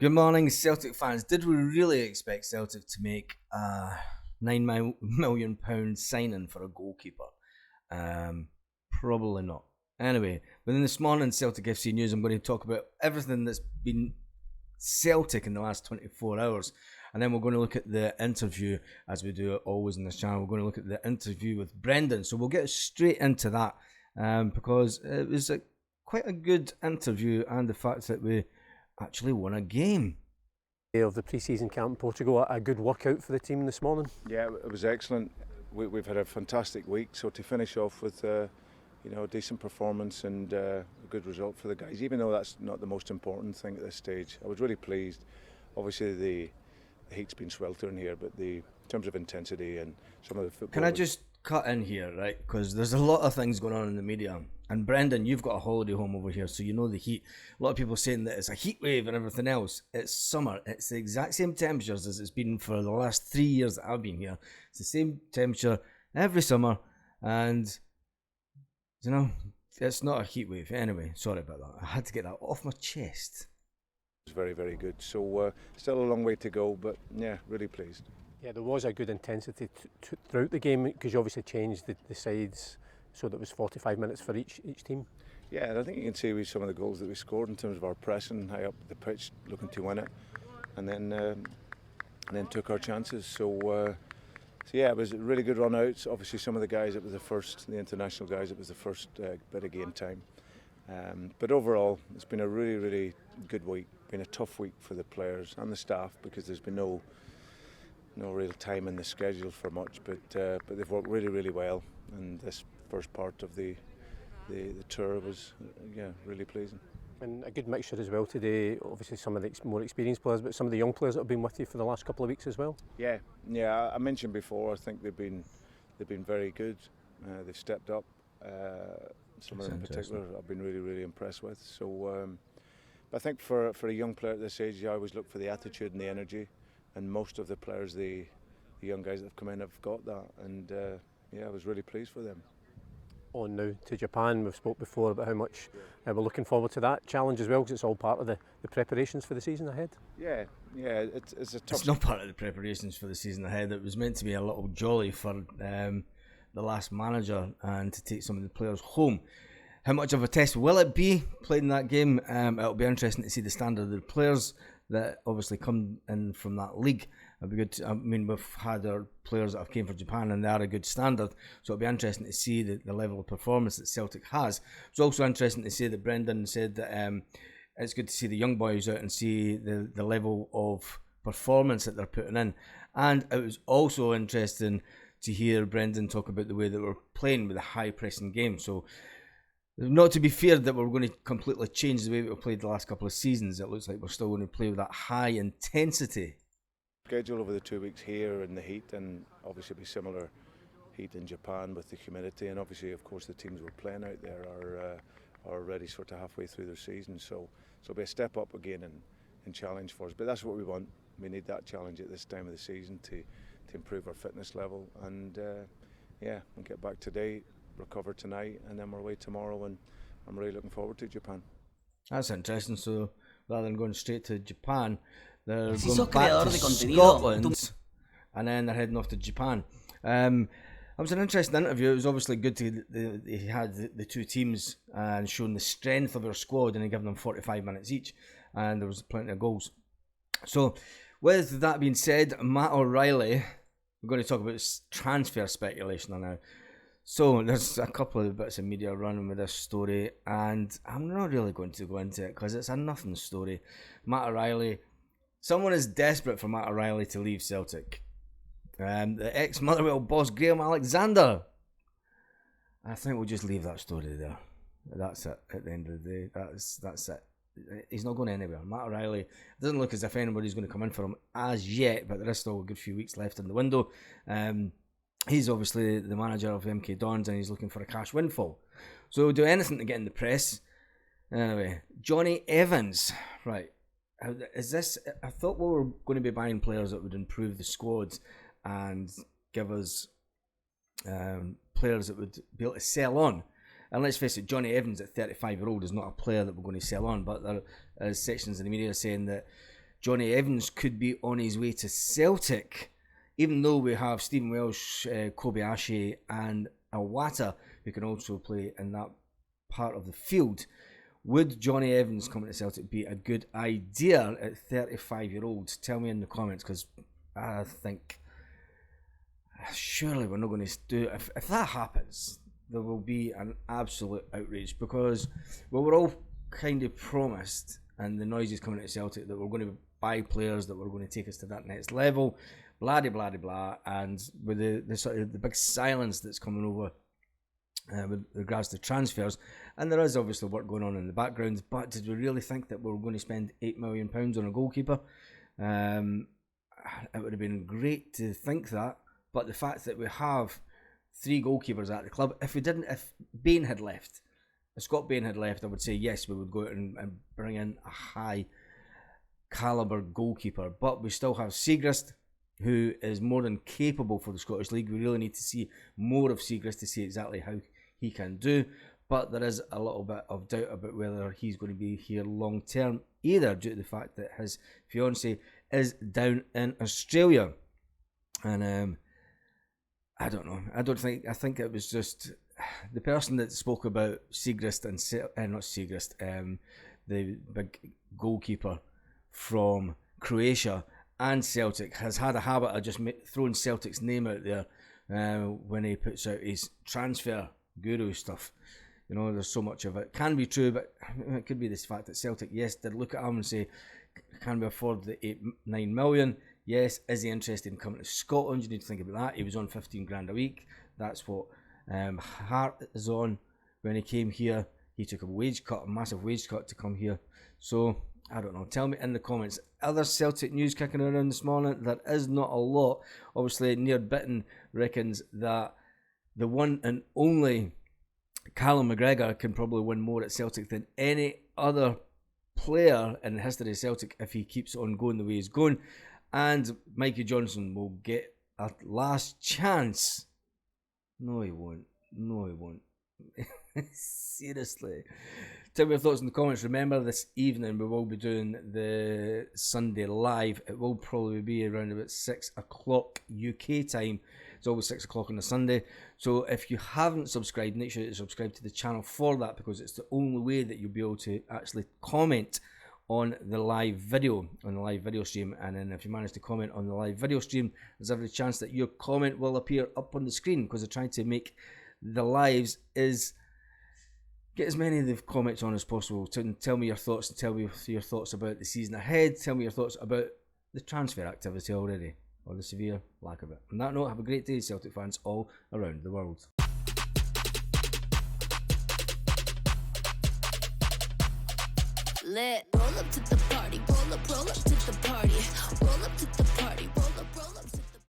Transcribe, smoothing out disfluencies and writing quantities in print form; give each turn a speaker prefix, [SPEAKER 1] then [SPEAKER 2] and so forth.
[SPEAKER 1] Good morning, Celtic fans. Did we really expect Celtic to make a £9 million signing for a goalkeeper? Probably not. Anyway, within this morning Celtic FC news, I'm going to talk about everything that's been Celtic in the last 24 hours. And then we're going to look at the interview, as we do always in this channel. We're going to look at the interview with Brendan. So we'll get straight into that because it was quite a good interview, and the fact that we actually won a game.
[SPEAKER 2] Of the pre-season camp in Portugal, a good workout for the team this morning.
[SPEAKER 3] Yeah, it was excellent. We've had a fantastic week, so to finish off with a decent performance and a good result for the guys, even though that's not the most important thing at this stage. I was really pleased. Obviously the heat's been sweltering here, but in terms of intensity and some of the football...
[SPEAKER 1] Can I just cut in here, right? Because there's a lot of things going on in the media. And Brendan, you've got a holiday home over here, so you know the heat. A lot of people saying that it's a heat wave and everything else. It's summer. It's the exact same temperatures as it's been for the last 3 years that I've been here. It's the same temperature every summer. And, it's not a heat wave. Anyway, sorry about that. I had to get that off my chest.
[SPEAKER 3] It's very, very good. So still a long way to go, but yeah, really pleased.
[SPEAKER 2] Yeah, there was a good intensity throughout the game because you obviously changed the sides so that it was 45 minutes for each team.
[SPEAKER 3] Yeah, and I think you can see with some of the goals that we scored in terms of our pressing high up the pitch, looking to win it, and then took our chances. So yeah, it was a really good run out. Obviously, some of the guys, the international guys, it was the first bit of game time. But overall, it's been a really, really good week. Been a tough week for the players and the staff because there's been no real time in the schedule for much. But they've worked really, really well, and this first part of the tour was really pleasing.
[SPEAKER 2] And a good mixture as well today. Obviously, some of the more experienced players, but some of the young players that have been with you for the last couple of weeks as well.
[SPEAKER 3] Yeah. I mentioned before. I think they've been very good. They've stepped up. Some of them in particular, I've been really, really impressed with. So I think for a young player at this age, you always look for the attitude and the energy. And most of the players, the young guys that have come in, have got that. And I was really pleased for them.
[SPEAKER 2] On now to Japan. We've spoke before about how much we're looking forward to that challenge as well, because it's all part of the preparations for the season ahead.
[SPEAKER 3] Yeah, it's a tough...
[SPEAKER 1] It's not part of the preparations for the season ahead. It was meant to be a little jolly for the last manager and to take some of the players home. How much of a test will it be played in that game? It'll be interesting to see the standard of the players that obviously come in from that league. It'll be good. We've had our players that have came from Japan and they are a good standard, so it'll be interesting to see the level of performance that Celtic has. It's also interesting to see that Brendan said that it's good to see the young boys out and see the level of performance that they're putting in. And it was also interesting to hear Brendan talk about the way that we're playing with a high pressing game. So not to be feared that we're going to completely change the way we've played the last couple of seasons. It looks like we're still going to play with that high intensity.
[SPEAKER 3] Schedule over the 2 weeks here in the heat, and obviously be similar heat in Japan with the humidity, and obviously of course the teams we're playing out there are already sort of halfway through their season, so it'll be a step up again and challenge for us. But that's what we want. We need that challenge at this time of the season to improve our fitness level, and we'll get back today, recover tonight, and then we're away tomorrow, and I'm really looking forward to Japan.
[SPEAKER 1] That's interesting. So rather than going straight to Japan, they're going back to Scotland and then they're heading off to Japan. It was an interesting interview. It was obviously good he had the two teams and shown the strength of their squad, and he gave them 45 minutes each, and there was plenty of goals. So with that being said, Matt O'Reilly, we're going to talk about transfer speculation now. So there's a couple of bits of media running with this story, and I'm not really going to go into it because it's a nothing story. Matt O'Reilly, someone is desperate for Matt O'Reilly to leave Celtic. The ex-Motherwell boss Graham Alexander. I think we'll just leave that story there. That's it. At the end of the day, that's it. He's not going anywhere. Matt O'Reilly, it doesn't look as if anybody's going to come in for him as yet, but there is still a good few weeks left in the window. He's obviously the manager of MK Dons, and he's looking for a cash windfall. So he'll do anything to get in the press. Anyway, Johnny Evans. Right. Is this... I thought we were going to be buying players that would improve the squads and give us players that would be able to sell on. And let's face it, Johnny Evans at 35-year-old is not a player that we're going to sell on, but there is sections in the media saying that Johnny Evans could be on his way to Celtic, even though we have Stephen Welsh, Kobayashi and Iwata, who can also play in that part of the field. Would Johnny Evans coming to Celtic be a good idea at 35-year-old? Tell me in the comments, because I think surely we're not going to do it. If that happens, there will be an absolute outrage, because we're all kind of promised, and the noise is coming to Celtic, that we're going to buy players that were going to take us to that next level, blah de blah de blah, and with the sort of the big silence that's coming over with regards to transfers, and there is obviously work going on in the background, but did we really think that we were going to spend £8 million on a goalkeeper? It would have been great to think that, but the fact that we have 3 goalkeepers at the club, if Bain had left, if Scott Bain had left, I would say yes, we would go out and bring in a high calibre goalkeeper, but we still have Siegrist, who is more than capable for the Scottish League. We really need to see more of Siegrist to see exactly how he can do, but there is a little bit of doubt about whether he's going to be here long term either, due to the fact that his fiancée is down in Australia. And I don't know. I think it was just the person that spoke about Siegrist and not Siegrist, the big goalkeeper from Croatia and Celtic, has had a habit of just throwing Celtic's name out there when he puts out his transfer guru stuff. You know, there's so much of it. Can be true, but it could be this fact that Celtic, yes, did look at him and say, can we afford the 8-9 million? Yes. Is he interested in coming to Scotland? You need to think about that. He was on 15 grand a week. That's what Hart is on. When he came here, he took a massive wage cut to come here. So I don't know. Tell me in the comments. Other Celtic news kicking around this morning. There is not a lot. Obviously, Near Bitten reckons that the one and only Callum McGregor can probably win more at Celtic than any other player in the history of Celtic if he keeps on going the way he's going. And Mikey Johnson will get a last chance. No, he won't. Seriously. Tell me your thoughts in the comments. Remember, this evening we will be doing the Sunday live. It will probably be around about 6 o'clock UK time. It's always 6 o'clock on a Sunday. So if you haven't subscribed, make sure to subscribe to the channel for that, because it's the only way that you'll be able to actually comment on the live video, stream. And then if you manage to comment on the live video stream, there's every chance that your comment will appear up on the screen, because they're trying to make the lives get as many of the comments on as possible. Tell me your thoughts, and tell me your thoughts about the season ahead. Tell me your thoughts about the transfer activity already, or the severe lack of it. On that note, have a great day, Celtic fans all around the world.
[SPEAKER 4] Lit. Roll up to the party, roll up to the party, roll up to the party, roll up.